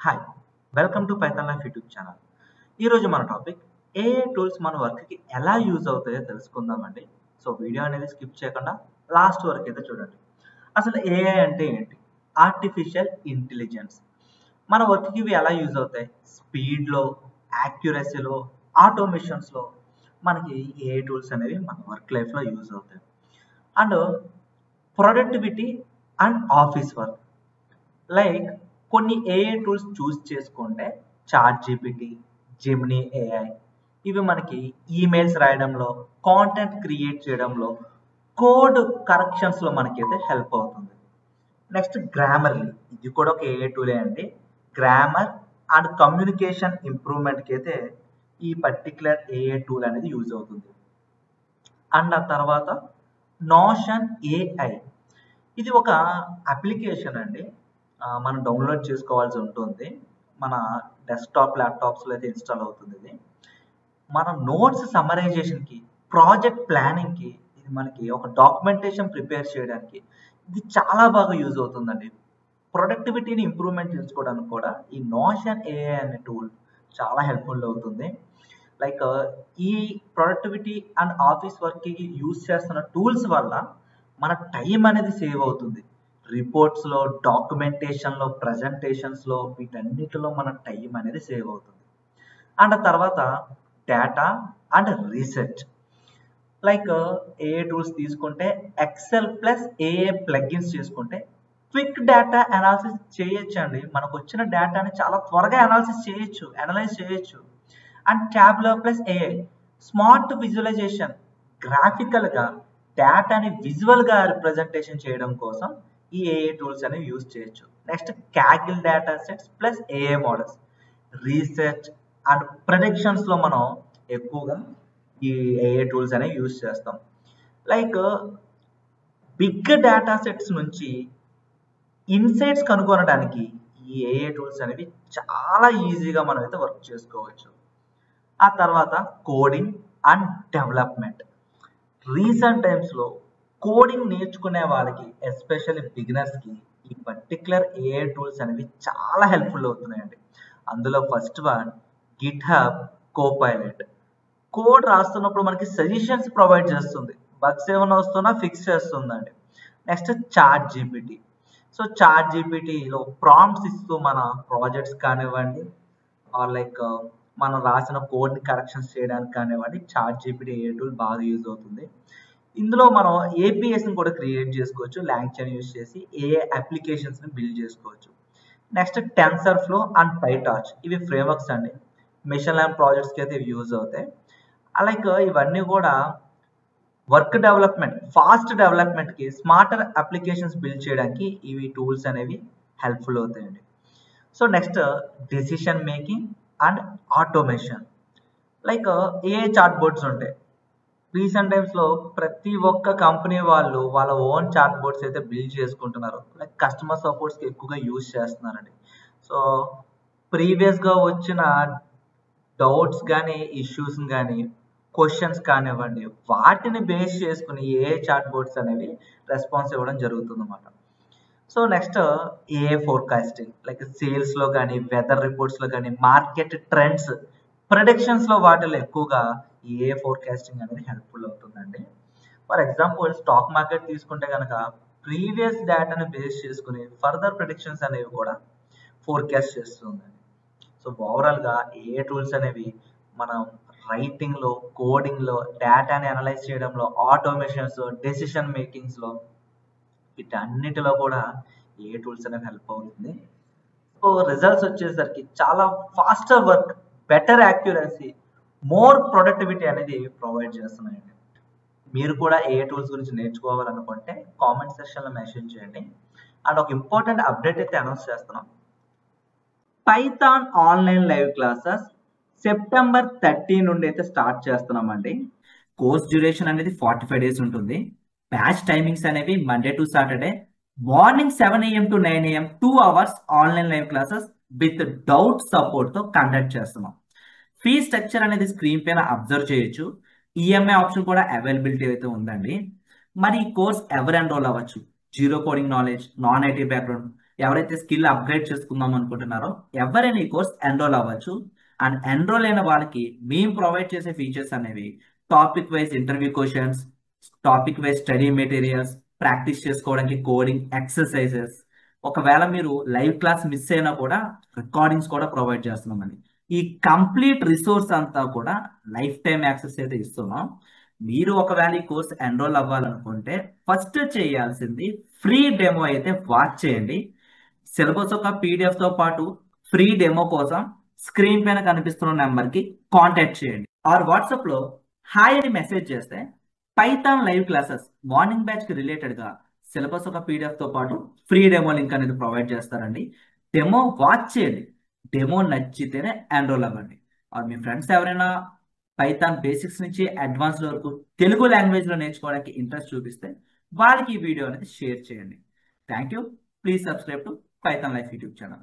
Hi welcome to Python life YouTube channel. ఈరోజు మన topic AI tools మన వర్క్కి ఎలా యూజ్ అవుతాయో తెలుసుకుందామండి. సో వీడియో అనేది స్కిప్ చేయకుండా లాస్ట్ వరకు అయితే చూడండి. అసలు ఏఐ అంటే ఏంటి? Artificial intelligence. మన వర్క్కి ఇవి ఎలా యూజ్ అవుతాయి? స్పీడ్లో, యాక్యురసీలో, ఆటోమేషన్స్లో మనకి ఏఐ టూల్స్ అనేవి మన వర్క్ లైఫ్లో యూజ్ అవుతాయి. And productivity and office work like కొన్ని ఏఐ టూల్స్ చూస్ చేసుకుంటే చాట్ జీపీటీ, జెమినీ ఏఐ ఇవి మనకి ఈమెయిల్స్ రాయడంలో, కాంటెంట్ క్రియేట్ చేయడంలో, కోడ్ కరెక్షన్స్లో మనకైతే హెల్ప్ అవుతుంది. నెక్స్ట్ గ్రామర్లీ, ఇది కూడా ఒక ఏఐ టూలే అండి. గ్రామర్ అండ్ కమ్యూనికేషన్ ఇంప్రూవ్మెంట్కి అయితే ఈ పర్టిక్యులర్ ఏఐ టూల్ అనేది యూజ్ అవుతుంది. అండ్ ఆ తర్వాత నోషన్ ఏఐ, ఇది ఒక అప్లికేషన్ అండి. మనం డౌన్లోడ్ చేసుకోవాల్సి ఉంటుంది. మన డెస్క్టాప్ ల్యాప్టాప్స్లో అయితే ఇన్స్టాల్ అవుతుంది. ఇది మన నోట్స్ సమరైజేషన్కి, ప్రాజెక్ట్ ప్లానింగ్కి, ఇది మనకి ఒక డాక్యుమెంటేషన్ ప్రిపేర్ చేయడానికి ఇది చాలా బాగా యూజ్ అవుతుందండి. ప్రొడక్టివిటీని ఇంప్రూవ్మెంట్ చేసుకోవడానికి కూడా ఈ నోషన్ ఏఐ అనే టూల్ చాలా హెల్ప్ఫుల్ అవుతుంది. లైక్ ఈ ప్రొడక్టివిటీ అండ్ ఆఫీస్ వర్క్కి యూజ్ చేస్తున్న టూల్స్ వల్ల మన టైం అనేది సేవ్ అవుతుంది. రిపోర్ట్స్లో, డాక్యుమెంటేషన్లో, ప్రజెంటేషన్స్లో వీటన్నిటిలో మన టైం అనేది సేవ్ అవుతుంది. అండ్ తర్వాత data and research, like AI tools తీసుకుంటే ఎక్సెల్ ప్లస్ ఏఐ ప్లగిన్స్ చేసుకుంటే క్విక్ డేటా అనాలిసిస్ చేయొచ్చు అండి. మనకు వచ్చిన డేటాని చాలా త్వరగా అనలైజ్ చేయొచ్చు. అండ్ ట్యాబ్లో ప్లస్ ఏఐ స్మార్ట్ విజువలైజేషన్, గ్రాఫికల్గా డేటాని విజువల్గా రిప్రజెంటేషన్ చేయడం కోసం ఈ ఏఐ టూల్స్ అనేవి యూజ్ చేయొచ్చు. Next Kaggle data sets plus AI models, research and ప్రెడిక్షన్స్లో మనం ఎక్కువగా ఈ ఏఐ టూల్స్ అనేవి యూజ్ చేస్తాం. లైక్ బిగ్ డేటా సెట్స్ నుంచి ఇన్సైట్స్ కనుగొనడానికి ఈ ఏఐ టూల్స్ అనేవి చాలా ఈజీగా మనం అయితే వర్క్ చేసుకోవచ్చు. ఆ తర్వాత కోడింగ్ అండ్ డెవలప్మెంట్, రీసెంట్ టైమ్స్లో కోడింగ్ నేర్చుకునే వాళ్ళకి, ఎస్పెషల్లీ బిగినర్స్కి ఈ పర్టిక్యులర్ ఏఐ టూల్స్ అనేవి చాలా హెల్ప్ఫుల్ అవుతున్నాయండి. అందులో first one GitHub Copilot. Code రాస్తున్నప్పుడు మనకి సజెషన్స్ ప్రొవైడ్ చేస్తుంది, బగ్స్ ఏమైనా వస్తున్నా ఫిక్స్ చేస్తుందండి. Next ChatGPT. సో చాట్ జీపీటీలో ప్రాంప్ట్స్ ఇస్తూ మన ప్రాజెక్ట్స్ కానివ్వండి, ఆర్ లైక్ మనం రాసిన కోడ్ని కరెక్షన్స్ చేయడానికి కానివ్వండి, చాట్ జీపీటీ ఏఐ టూల్ బాగా యూజ్ అవుతుంది. ఇందులో మనం ఏపీఎస్ని కూడా క్రియేట్ చేసుకోవచ్చు, లాంగ్చైన్ యూజ్ చేసి ఏఐ అప్లికేషన్స్ని బిల్డ్ చేసుకోవచ్చు. నెక్స్ట్ టెన్సర్ ఫ్లో అండ్ పైటార్చ్, ఇవి ఫ్రేమ్వర్క్స్ అండి. మిషన్ లెర్నింగ్ ప్రాజెక్ట్స్కి అయితే ఇవి యూజ్ అవుతాయి. అలాగే ఇవన్నీ కూడా వర్క్ డెవలప్మెంట్, ఫాస్ట్ డెవలప్మెంట్కి, స్మార్టర్ అప్లికేషన్స్ బిల్డ్ చేయడానికి ఇవి టూల్స్ అనేవి హెల్ప్ఫుల్ అవుతాయండి. So next decision making and automation, like AI chat bots ఉంటాయి. రీసెంట్ టైమ్స్లో ప్రతి ఒక్క కంపెనీ వాళ్ళు వాళ్ళ ఓన్ చాట్ బోర్డ్స్ అయితే బిల్డ్ చేసుకుంటున్నారు. లైక్ కస్టమర్ సపోర్ట్స్కి ఎక్కువగా యూజ్ చేస్తున్నారండి. సో ప్రీవియస్గా వచ్చిన డౌట్స్ కానీ, ఇష్యూస్ కానీ, క్వశ్చన్స్ కానివ్వండి, వాటిని బేస్ చేసుకుని ఏఐ చాట్ బోర్డ్స్ అనేవి రెస్పాన్స్ ఇవ్వడం జరుగుతుంది అన్నమాట. So next AI forecasting, like సేల్స్లో కానీ, వెదర్ రిపోర్ట్స్లో కానీ, మార్కెట్ ట్రెండ్స్ ప్రెడిక్షన్స్లో వాటిలో ఎక్కువగా ఏఐ ఫోర్కాస్టింగ్ అనేది హెల్ప్ఫుల్ అవుతుందండి. ఫర్ ఎగ్జాంపుల్ స్టాక్ మార్కెట్ తీసుకుంటే కనుక ప్రీవియస్ డేటాని బేస్ చేసుకుని ఫర్దర్ ప్రెడిక్షన్స్ అనేవి కూడా ఫోర్కాస్ట్ చేస్తుందండి. సో ఓవరాల్గా ఏఐ టూల్స్ అనేవి మనం రైటింగ్లో, కోడింగ్లో, డేటాని అనలైజ్ చేయడంలో, ఆటోమేషన్స్, డెసిషన్ మేకింగ్స్లో వీటన్నిటిలో కూడా ఏఐ టూల్స్ అనేవి హెల్ప్ అవుతుంది. సో రిజల్ట్స్ వచ్చేసరికి చాలా faster work, better accuracy, more productivity అనేది ప్రొవైడ్ చేస్తున్నాయండి. మీరు కూడా ఏఐ టూల్స్ గురించి నేర్చుకోవాలనుకుంటే కామెంట్ సెక్షన్లో మెన్షన్ చేయండి. అండ్ ఒక ఇంపార్టెంట్ అప్డేట్ అయితే అనౌన్స్ చేస్తున్నాం. Python online live classes September 30 నుండి అయితే స్టార్ట్ చేస్తున్నామండి. కోర్స్ డ్యూరేషన్ అనేది 45 days ఉంటుంది. బ్యాచ్ టైమింగ్స్ అనేవి Monday to Saturday morning 7 AM to 9 AM 2 hours online live classes with doubt సపోర్ట్తో కండక్ట్ చేస్తున్నాం. ఫీ స్ట్రక్చర్ అనేది స్క్రీన్ పైన అబ్జర్వ్ చేయొచ్చు. ఈఎంఐ ఆప్షన్ కూడా అవైలబిలిటీ అయితే ఉందండి. మరి ఈ కోర్స్ ఎవరు ఎన్రోల్ అవ్వచ్చు? Zero coding knowledge, non IT background, ఎవరైతే స్కిల్ అప్గ్రేడ్ చేసుకుందాం అనుకుంటున్నారో ఎవరైనా ఈ కోర్స్ ఎన్రోల్ అవ్వచ్చు. అండ్ ఎన్రోల్ అయిన వాళ్ళకి మేము ప్రొవైడ్ చేసే ఫీచర్స్ అనేవి topic wise interview questions, topic wise study materials, practice చేసుకోవడానికి కోడింగ్ ఎక్సర్సైజెస్. ఒకవేళ మీరు లైవ్ క్లాస్ మిస్ అయినా కూడా రికార్డింగ్స్ కూడా ప్రొవైడ్ చేస్తున్నామని. ఈ కంప్లీట్ రిసోర్స్ అంతా కూడా లైఫ్ టైం యాక్సెస్ అయితే ఇస్తున్నాం. మీరు ఒకవేళ ఈ కోర్స్ ఎన్రోల్ అవ్వాలనుకుంటే ఫస్ట్ చేయాల్సింది ఫ్రీ డెమో అయితే వాచ్ చేయండి. సిలబస్ ఒక పీడిఎఫ్ తో పాటు ఫ్రీ డెమో కోసం స్క్రీన్ పైన కనిపిస్తున్న నెంబర్కి కాంటాక్ట్ చేయండి. ఆర్ వాట్సాప్ లో హాయ్ అని మెసేజ్ చేస్తే Python live classes morning batch కి రిలేటెడ్ గా సిలబస్ ఒక పీడిఎఫ్ తో పాటు ఫ్రీ డెమో లింక్ అనేది ప్రొవైడ్ చేస్తారండి. డెమో వాచ్ చేయండి. డెమో నచ్చితేనే ఎన్రోల్ అవ్వండి. ఆర్ మీ ఫ్రెండ్స్ ఎవరైనా పైథాన్ బేసిక్స్ నుంచి అడ్వాన్స్డ్ వరకు తెలుగు లాంగ్వేజ్ లో నేర్చుకోవడానికి ఇంట్రెస్ట్ చూపిస్తే వాళ్ళకి ఈ వీడియో అనేది షేర్ చేయండి. Thank you. Please subscribe to Python life YouTube channel.